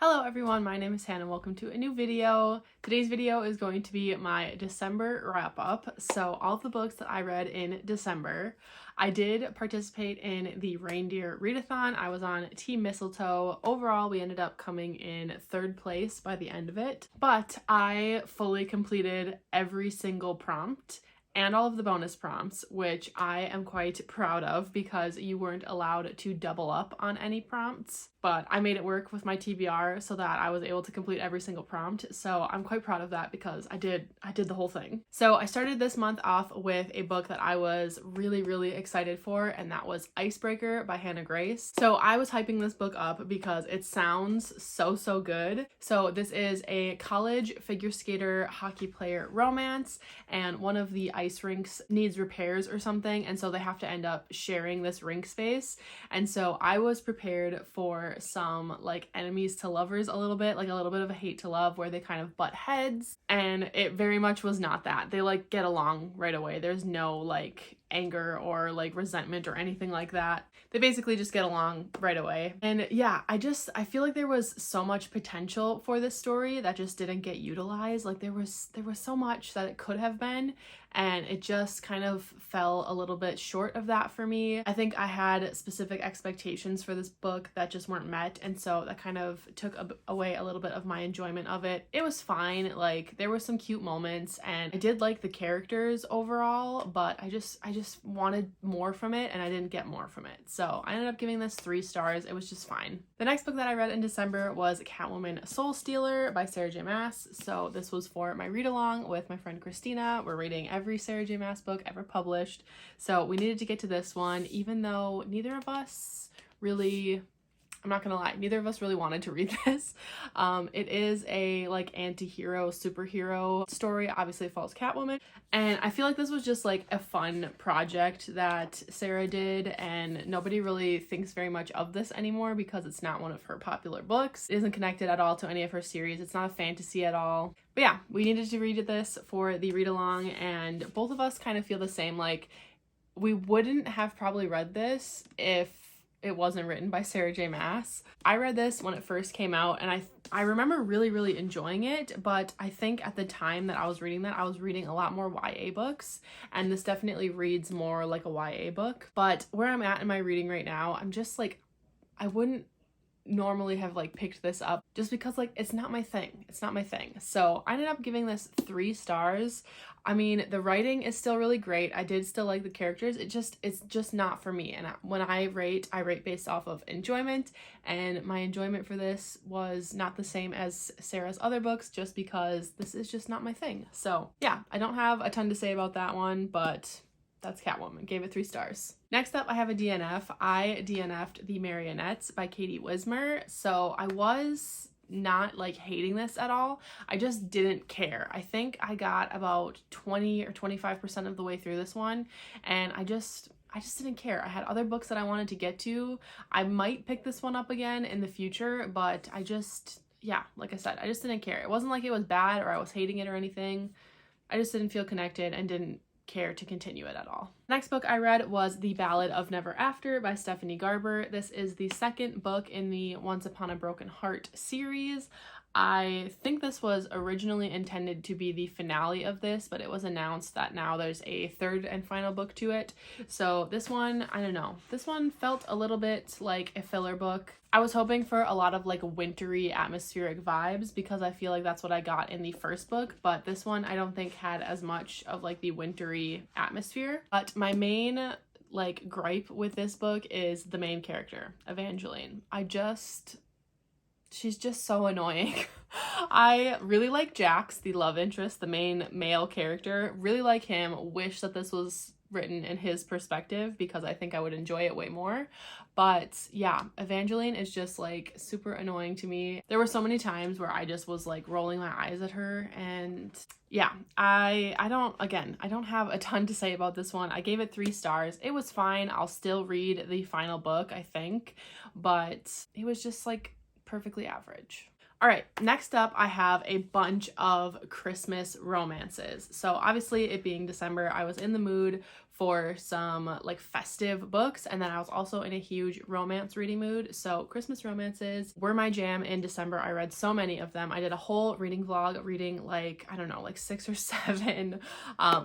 Hello everyone, my name is Hannah. Welcome to a new video. Today's video is going to be my December wrap up. So all of the books that I read in December. I did participate in the reindeer readathon. I was on Team Mistletoe. Overall, we ended up coming in third place by the end of it, but I fully completed every single prompt and all of the bonus prompts, which I am quite proud of because you weren't allowed to double up on any prompts. But I made it work with my TBR so that I was able to complete every single prompt. So I'm quite proud of that because I did the whole thing. So I started this month off with a book that I was really excited for, and that was Icebreaker by Hannah Grace. So I was hyping this book up because it sounds so good. So this is a college figure skater hockey player romance, and one of the ice rinks needs repairs or something, and so they have to end up sharing this rink space. And so I was prepared for some like enemies to lovers a little bit, like a little bit of a hate to love where they kind of butt heads, and it very much was not that. They like get along right away. There's no like anger or like resentment or anything like that. They basically just get along right away. And yeah, I feel like there was so much potential for this story that just didn't get utilized. Like there was so much that it could have been, and it just kind of fell a little bit short of that for me. I think I had specific expectations for this book that just weren't met, and so that kind of took away a little bit of my enjoyment of it. It was fine, like there were some cute moments, and I did like the characters overall, but I just wanted more from it, and I didn't get more from it. So I ended up giving this 3 stars. It was just fine. The next book that I read in December was Catwoman Soul Stealer by Sarah J. Maas. So this was for my read along with my friend Christina. We're reading every Sarah J. Maas book ever published. So we needed to get to this one, even though neither of us really, I'm not gonna lie, neither of us really wanted to read this. It is a like anti-hero superhero story. Obviously it follows Catwoman, and I feel like this was just like a fun project that Sarah did, and nobody really thinks very much of this anymore because it's not one of her popular books. It isn't connected at all to any of her series. It's not a fantasy at all. But yeah, we needed to read this for the read along, and both of us kind of feel the same. Like we wouldn't have probably read this if it wasn't written by Sarah J. Maas. I read this when it first came out, and I remember really enjoying it, but I think at the time that I was reading that, I was reading a lot more YA books, and this definitely reads more like a YA book. But where I'm at in my reading right now, I'm just like, I wouldn't normally have like picked this up just because like it's not my thing. So I ended up giving this 3 stars. I mean, the writing is still really great. I did still like the characters. It's just not for me. And when I rate based off of enjoyment, and my enjoyment for this was not the same as Sarah's other books just because this is just not my thing. So yeah, I don't have a ton to say about that one, but that's Catwoman. Gave it 3 stars. Next up, I have a DNF. I DNF'd The Marionettes by Katie Wismer. So I was not like hating this at all. I just didn't care. I think I got about 20 or 25% of the way through this one, and I just didn't care. I had other books that I wanted to get to. I might pick this one up again in the future, but yeah, like I said, I just didn't care. It wasn't like it was bad or I was hating it or anything. I just didn't feel connected and didn't care to continue it at all. Next book I read was The Ballad of Never After by Stephanie Garber. This is the second book in the Once Upon a Broken Heart series. I think this was originally intended to be the finale of this, but it was announced that now there's a 3rd and final book to it. So this one, I don't know. This one felt a little bit like a filler book. I was hoping for a lot of like wintry atmospheric vibes because I feel like that's what I got in the first book, but this one I don't think had as much of like the wintry atmosphere. But my main like gripe with this book is the main character, Evangeline. She's just so annoying. I really like Jax, the love interest, the main male character. Really like him. Wish that this was written in his perspective because I think I would enjoy it way more. But yeah, Evangeline is just like super annoying to me. There were so many times where I just was like rolling my eyes at her, and yeah, I don't have a ton to say about this one. I gave it 3 stars. It was fine. I'll still read the final book, I think, but it was just like perfectly average. All right, next up, I have a bunch of Christmas romances. So obviously, it being December, I was in the mood for some like festive books, and then I was also in a huge romance reading mood. So Christmas romances were my jam in December. I read so many of them. I did a whole reading vlog reading like, I don't know, like 6 or 7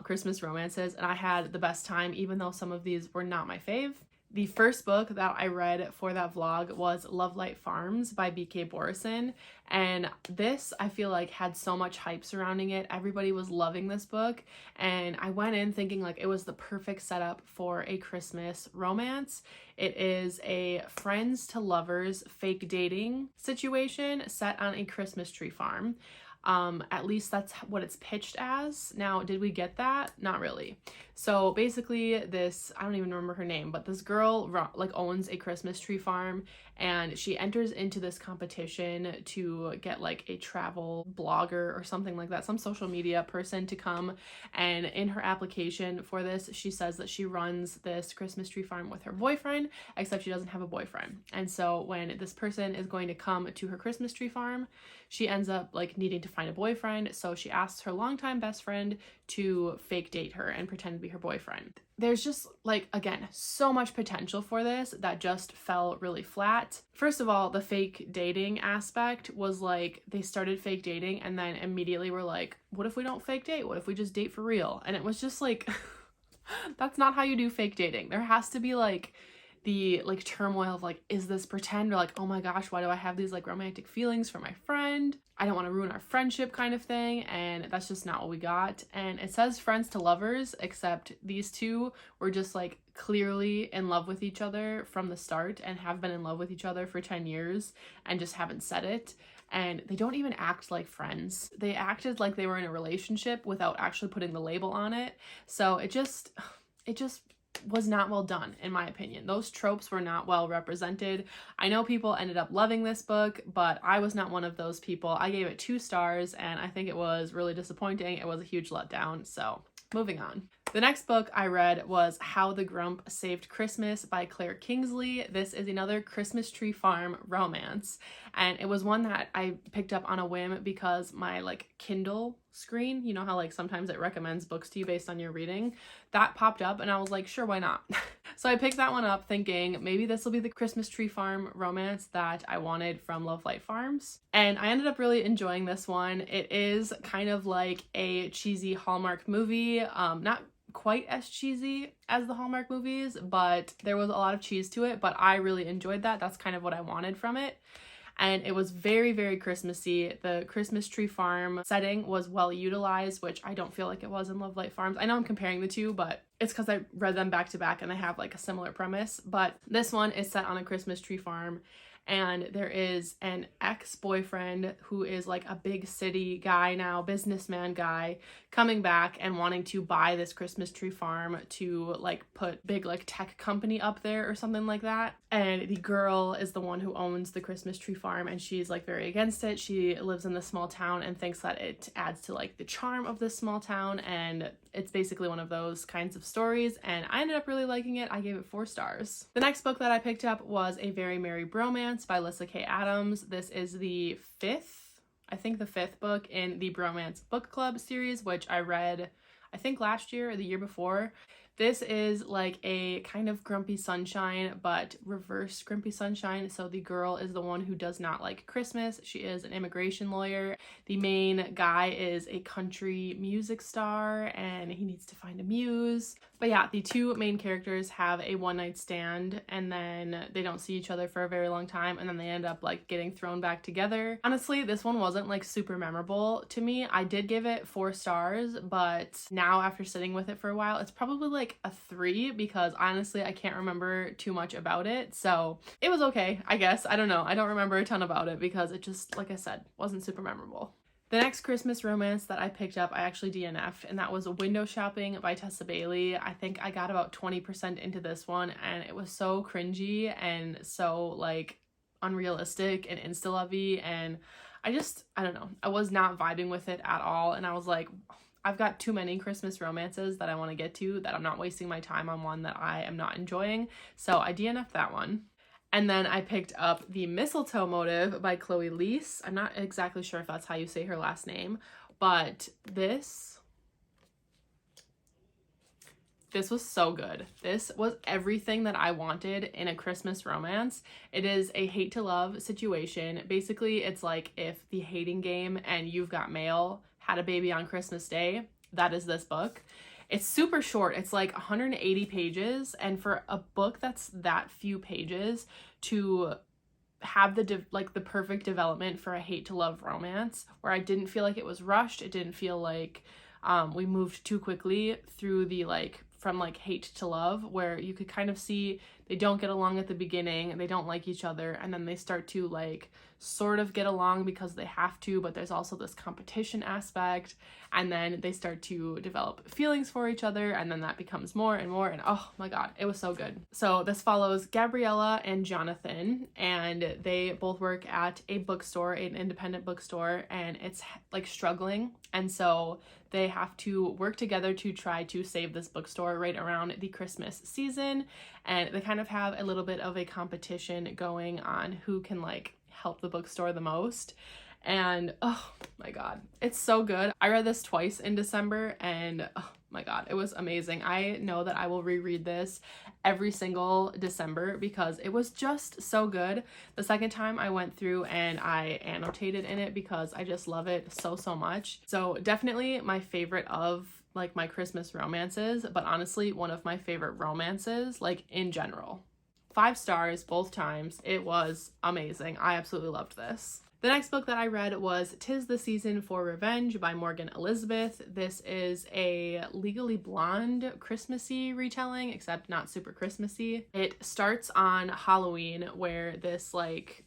Christmas romances, and I had the best time, even though some of these were not my fave. The first book that I read for that vlog was Love Light Farms by B.K. Borison, and this, I feel like, had so much hype surrounding it. Everybody was loving this book, and I went in thinking like it was the perfect setup for a Christmas romance. It is a friends to lovers fake dating situation set on a Christmas tree farm. At least that's what it's pitched as. Now, did we get that? Not really. So basically this, I don't even remember her name, but this girl like owns a Christmas tree farm, and she enters into this competition to get like a travel blogger or something like that, some social media person to come. And in her application for this, she says that she runs this Christmas tree farm with her boyfriend, except she doesn't have a boyfriend. And so when this person is going to come to her Christmas tree farm, she ends up like needing to find a boyfriend. So she asks her longtime best friend to fake date her and pretend to be her boyfriend. There's just like, again, so much potential for this that just fell really flat. First of all, the fake dating aspect was like they started fake dating and then immediately were like, what if we don't fake date? What if we just date for real? And it was just like, that's not how you do fake dating. There has to be like the like turmoil of like, is this pretend, or like, oh my gosh, why do I have these like romantic feelings for my friend? I don't want to ruin our friendship kind of thing. And that's just not what we got. And it says friends to lovers, except these two were just like clearly in love with each other from the start and have been in love with each other for 10 years and just haven't said it. And they don't even act like friends. They acted like they were in a relationship without actually putting the label on it. So it just was not well done, in my opinion. Those tropes were not well represented. I know people ended up loving this book, but I was not one of those people. I gave it 2 stars, and I think it was really disappointing. It was a huge letdown, so moving on. The next book I read was How the Grump Saved Christmas by Claire Kingsley. This is another Christmas tree farm romance, and it was one that I picked up on a whim because my like Kindle screen, you know how like sometimes it recommends books to you based on your reading, that popped up and I was like, sure, why not? So I picked that one up thinking maybe this will be the Christmas tree farm romance that I wanted from Love Light Farms, and I ended up really enjoying this one. It is kind of like a cheesy Hallmark movie, not quite as cheesy as the Hallmark movies, but there was a lot of cheese to it, but I really enjoyed that. That's kind of what I wanted from it. And it was very, very Christmassy. The Christmas tree farm setting was well utilized, which I don't feel like it was in Love Light Farms. I know I'm comparing the two, but it's because I read them back to back and they have like a similar premise. But this one is set on a Christmas tree farm, and there is an ex-boyfriend who is like a big city guy now, businessman guy, coming back and wanting to buy this Christmas tree farm to like put big like tech company up there or something like that. And the girl is the one who owns the Christmas tree farm, and she's like very against it. She lives in the small town and thinks that it adds to like the charm of this small town, and it's basically one of those kinds of stories, and I ended up really liking it. I gave it 4 stars. The next book that I picked up was A Very Merry Bromance by Lyssa Kay Adams. This is the 5th book in the Bromance Book Club series, which I read, I think last year or the year before. This is like a kind of Grumpy Sunshine, but reverse Grumpy Sunshine. So the girl is the one who does not like Christmas. She is an immigration lawyer. The main guy is a country music star, and he needs to find a muse. But yeah, the 2 main characters have a one-night stand, and then they don't see each other for a very long time, and then they end up like getting thrown back together. Honestly, this one wasn't like super memorable to me. I did give it 4 stars, but now after sitting with it for a while, it's probably like a 3, because honestly I can't remember too much about it. So it was okay, I guess. I don't know. I don't remember a ton about it because it just, like I said, wasn't super memorable. The next Christmas romance that I picked up, I actually DNF'd, and that was Window Shopping by Tessa Bailey. I think I got about 20% into this one, and it was so cringy and so like unrealistic and insta-lovey, and I don't know. I was not vibing with it at all, and I was like, I've got too many Christmas romances that I want to get to that I'm not wasting my time on one that I am not enjoying. So I DNF'd that one. And then I picked up The Mistletoe Motive by Chloe Leese. I'm not exactly sure if that's how you say her last name, but this was so good. This was everything that I wanted in a Christmas romance. It is a hate to love situation. Basically, it's like if The Hating Game and You've Got Mail had a baby on Christmas Day, that is this book. It's super short. It's like 180 pages, and for a book that's that few pages to have the perfect development for a hate to love romance, where I didn't feel like it was rushed. It didn't feel like we moved too quickly through the from hate to love, where you could kind of see they don't get along at the beginning and they don't like each other, and then they start to sort of get along because they have to, but there's also this competition aspect, and then they start to develop feelings for each other, and then that becomes more and more, and oh my god, it was so good. So this follows Gabriella and Jonathan, and they both work at a bookstore, an independent bookstore, and it's struggling, and so they have to work together to try to save this bookstore right around the Christmas season, and they kind of have a little bit of a competition going on who can help the bookstore the most. And oh my god, it's so good. I read this twice in December, and oh my god, it was amazing. I know that I will reread this every single December because it was just so good. The second time I went through and I annotated in it because I just love it so much. So definitely my favorite of my Christmas romances, but honestly one of my favorite romances in general. 5 stars both times. It was amazing. I absolutely loved this. The next book that I read was 'Tis the Season for Revenge by Morgan Elizabeth. This is a Legally Blonde Christmassy retelling, except not super Christmassy. It starts on Halloween, where this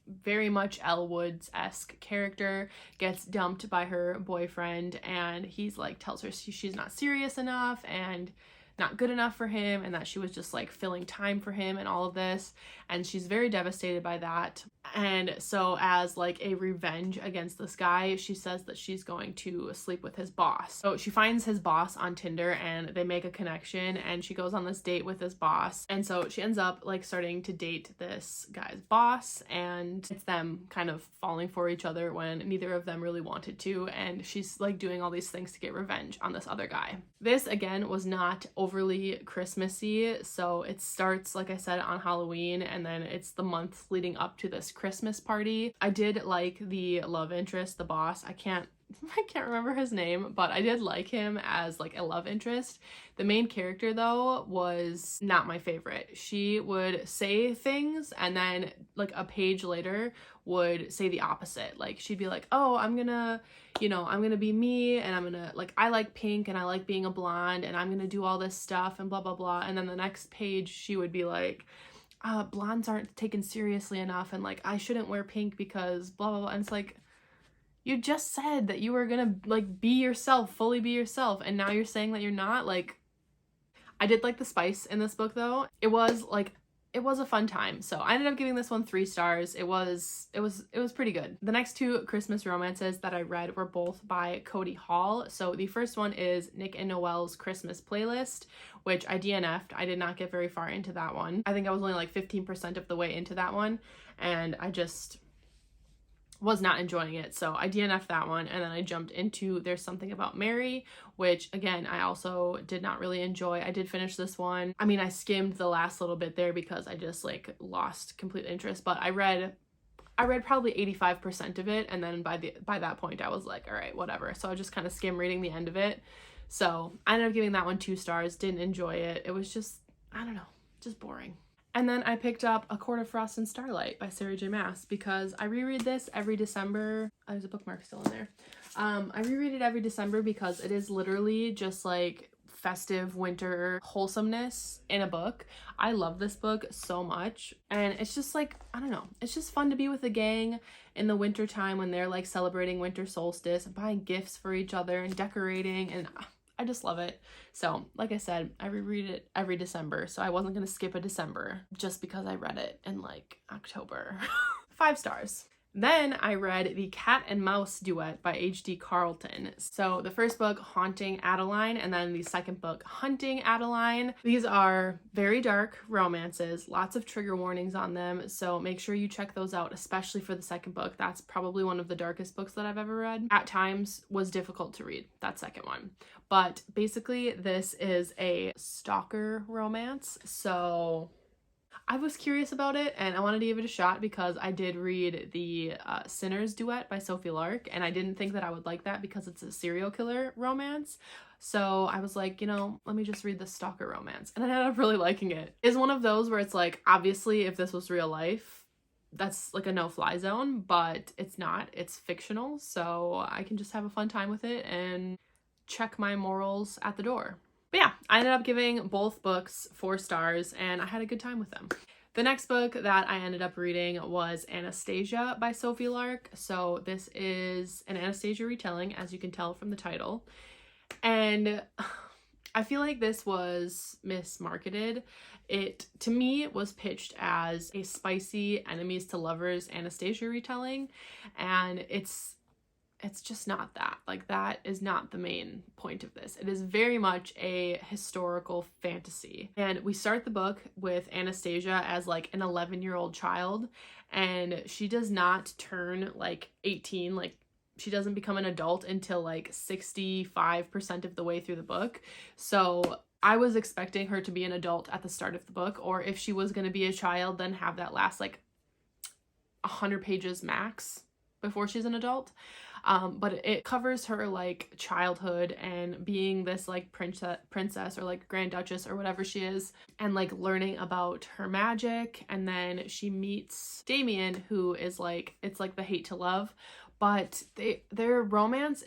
very much Elle Woods-esque character gets dumped by her boyfriend, and he's tells her she's not serious enough and not good enough for him, and that she was just filling time for him and all of this, and she's very devastated by that. And so as a revenge against this guy, she says that she's going to sleep with his boss. So she finds his boss on Tinder, and they make a connection, and she goes on this date with his boss, and so she ends up starting to date this guy's boss, and it's them kind of falling for each other when neither of them really wanted to, and she's doing all these things to get revenge on this other guy. This again was not overly Christmassy, so it starts, like I said, on Halloween, and then it's the month leading up to this Christmas party. I did like the love interest, the boss. I can't remember his name, but I did like him as a love interest. The main character though was not my favorite. She would say things and then a page later would say the opposite. She'd be like, oh, I'm gonna be me, and I'm gonna I like pink and I like being a blonde, and I'm gonna do all this stuff and blah blah blah, and then the next page she would be like, blondes aren't taken seriously enough, and I shouldn't wear pink because blah blah blah, and it's you just said that you were gonna be yourself, fully be yourself, and now you're saying that you're not. I did like the spice in this book though. It was a fun time, so I ended up giving this one 3 stars. It was pretty good. The next 2 Christmas romances that I read were both by Cody Hall. So the first one is Nick and Noelle's Christmas Playlist, which I DNF'd. I did not get very far into that one. I think I was only 15% of the way into that one, and I just was not enjoying it, so I DNF'd that one, and then I jumped into There's Something About Mary, which again I also did not really enjoy. I did finish this one. I mean, I skimmed the last little bit there because I just lost complete interest, but I read probably 85% of it, and then by that point I was all right, whatever. So I just kind of skimmed reading the end of it. So I ended up giving that one 2 stars. Didn't enjoy it. It was just, I don't know, just boring. And then I picked up A Court of Frost and Starlight by Sarah J. Maas because I reread this every December. Oh, there's a bookmark still in there. I reread it every December because it is literally just festive winter wholesomeness in a book. I love this book so much, and it's just I don't know, it's just fun to be with a gang in the winter time when they're celebrating winter solstice and buying gifts for each other and decorating, and I just love it. So like I said, I reread it every December, so I wasn't gonna skip a December just because I read it in October. 5 stars. Then I read The Cat and Mouse Duet by H.D. Carlton. So the first book, Haunting Adeline, and then the second book, Hunting Adeline. These are very dark romances, lots of trigger warnings on them, so make sure you check those out, especially for the second book. That's probably one of the darkest books that I've ever read. At times was difficult to read, that second one. But basically this is a stalker romance, so I was curious about it and I wanted to give it a shot because I did read the Sinners Duet by Sophie Lark, and I didn't think that I would like that because it's a serial killer romance. So I was like, you know, let me just read the stalker romance, and I ended up really liking it. It's one of those where it's like, obviously if this was real life, that's like a no-fly zone, but it's not. It's fictional, so I can just have a fun time with it and check my morals at the door. But yeah, I ended up giving both books 4 stars and I had a good time with them. The next book that I ended up reading was Anastasia by Sophie Lark. So this is an Anastasia retelling, as you can tell from the title. And I feel like this was mismarketed. It, to me, was pitched as a spicy enemies to lovers Anastasia retelling, and it's just not that. Like, that is not the main point of this. It is very much a historical fantasy. And we start the book with Anastasia as like an 11-year-old child, and she does not turn like 18, like she doesn't become an adult until like 65% of the way through the book. So I was expecting her to be an adult at the start of the book, or if she was going to be a child, then have that last like 100 pages max before she's an adult. But it covers her like childhood and being this like princess or like Grand Duchess or whatever she is, and like learning about her magic. And then she meets Damien, who is like, it's like the hate to love, but their romance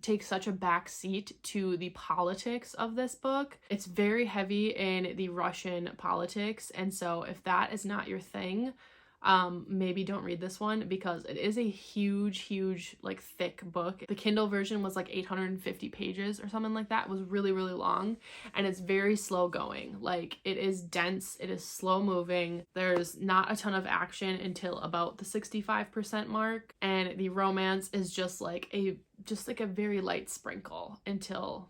takes such a back seat to the politics of this book. It's very heavy in the Russian politics, and so if that is not your thing, maybe don't read this one, because it is a huge like thick book. The Kindle version was like 850 pages or something like that. It was really long, and it's very slow going. Like, it is dense, it is slow moving. There's not a ton of action until about the 65% mark, and the romance is just like a very light sprinkle until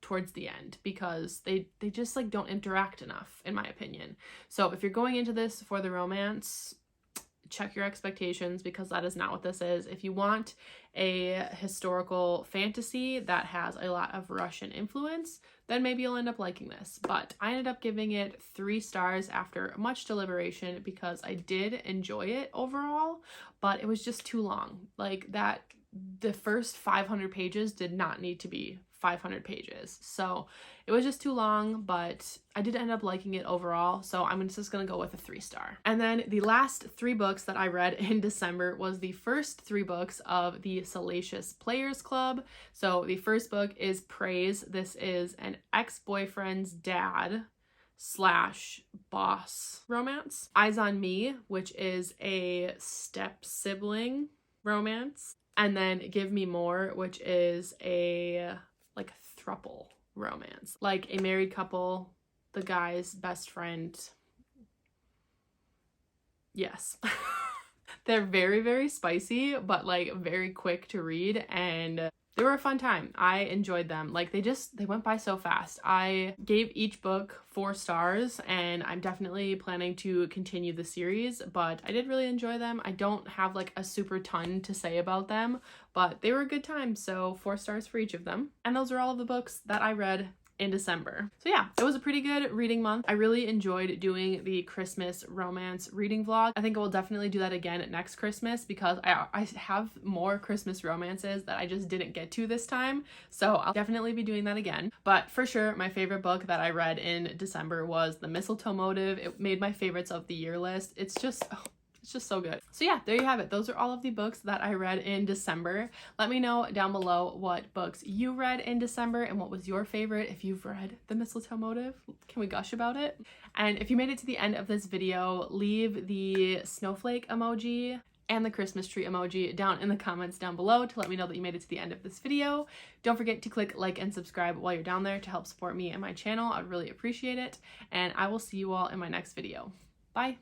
towards the end, because they just like don't interact enough, in my opinion. So if you're going into this for the romance, check your expectations, because that is not what this is. If you want a historical fantasy that has a lot of Russian influence, then maybe you'll end up liking this. But I ended up giving it 3 stars after much deliberation, because I did enjoy it overall, but it was just too long. Like, that the first 500 pages did not need to be 500 pages. So it was just too long, but I did end up liking it overall. So I'm just gonna go with a 3-star. And then the last 3 books that I read in December was the first 3 books of the Salacious Players Club. So the first book is Praise. This is an ex-boyfriend's dad / boss romance. Eyes on Me, which is a step sibling romance. And then Give Me More, which is a like throuple romance, like a married couple, the guy's best friend. Yes. They're very spicy, but like very quick to read, and they were a fun time. I enjoyed them. Like, they went by so fast. I gave each book 4 stars, and I'm definitely planning to continue the series, but I did really enjoy them. I don't have like a super ton to say about them, but they were a good time, so 4 stars for each of them. And those are all of the books that I read in December. So yeah, it was a pretty good reading month. I really enjoyed doing the Christmas romance reading vlog. I think I will definitely do that again next Christmas, because I have more Christmas romances that I just didn't get to this time. So I'll definitely be doing that again. But for sure, my favorite book that I read in December was The Mistletoe Motive. It made my favorites of the year list. It's just so good. So yeah, there you have it. Those are all of the books that I read in December. Let me know down below what books you read in December and what was your favorite. If you've read The Mistletoe Motive, can we gush about it? And if you made it to the end of this video, leave the snowflake emoji and the Christmas tree emoji down in the comments down below to let me know that you made it to the end of this video. Don't forget to click like and subscribe while you're down there to help support me and my channel. I'd really appreciate it. And I will see you all in my next video. Bye.